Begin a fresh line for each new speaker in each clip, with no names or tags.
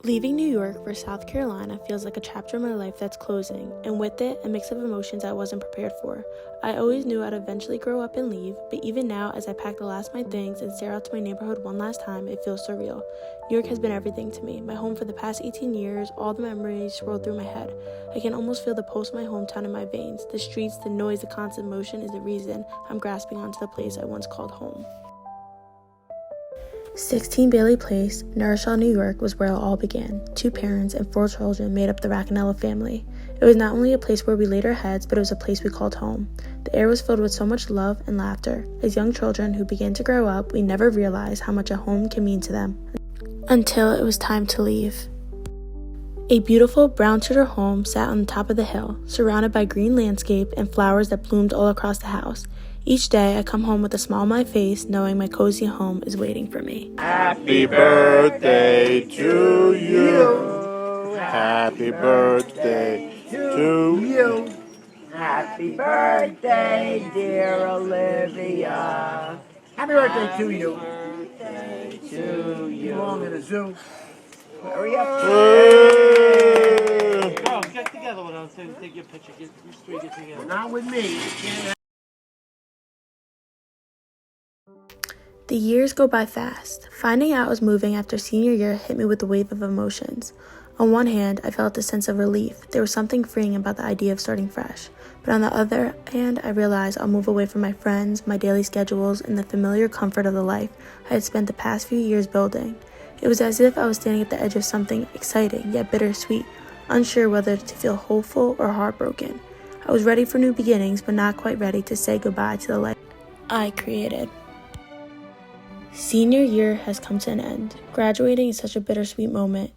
Leaving New York for South Carolina feels like a chapter in my life that's closing, and with it, a mix of emotions I wasn't prepared for. I always knew I'd eventually grow up and leave, but even now, as I pack the last of my things and stare out to my neighborhood one last time, it feels surreal. New York has been everything to me, my home for the past 18 years, all the memories swirl through my head. I can almost feel the pulse of my hometown in my veins. The streets, the noise, the constant motion is the reason I'm grasping onto the place I once called home. 16 Bailey Place, Nourishville, New York was where it all began. 2 parents and 4 children made up the Racanello family. It was not only a place where we laid our heads, but it was a place we called home. The air was filled with so much love and laughter. As young children who began to grow up, we never realized how much a home can mean to them until it was time to leave. A beautiful brown Tudor home sat on the top of the hill, surrounded by green landscape and flowers that bloomed all across the house. Each day I come home with a smile on my face, knowing my cozy home is waiting for me.
Happy birthday to you. Happy birthday to you.
Happy birthday, dear Olivia. Happy birthday to you. Birthday to you. Belong in a zoo. Hurry up.
Girls, get together with us and take your picture. You three get together.
Not with me.
The years go by fast. Finding out I was moving after senior year hit me with a wave of emotions. On one hand, I felt a sense of relief. There was something freeing about the idea of starting fresh. But on the other hand, I realized I'll move away from my friends, my daily schedules, and the familiar comfort of the life I had spent the past few years building. It was as if I was standing at the edge of something exciting, yet bittersweet, unsure whether to feel hopeful or heartbroken. I was ready for new beginnings, but not quite ready to say goodbye to the life I created. Senior year has come to an end. Graduating is such a bittersweet moment.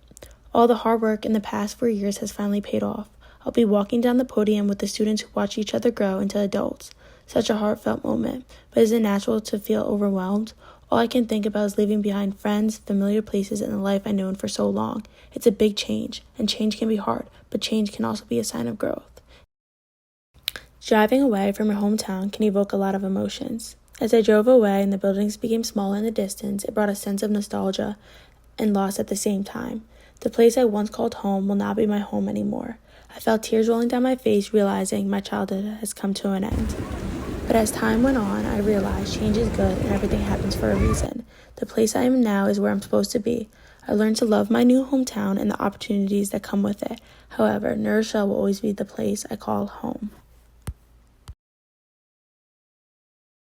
All the hard work in the past 4 years has finally paid off. I'll be walking down the podium with the students who watch each other grow into adults. Such a heartfelt moment, but is it natural to feel overwhelmed? All I can think about is leaving behind friends, familiar places, and the life I've known for so long. It's a big change, and change can be hard, but change can also be a sign of growth. Driving away from your hometown can evoke a lot of emotions. As I drove away and the buildings became smaller in the distance, it brought a sense of nostalgia and loss at the same time. The place I once called home will not be my home anymore. I felt tears rolling down my face, realizing my childhood has come to an end. But as time went on, I realized change is good and everything happens for a reason. The place I am now is where I'm supposed to be. I learned to love my new hometown and the opportunities that come with it. However, Nourishville will always be the place I call home.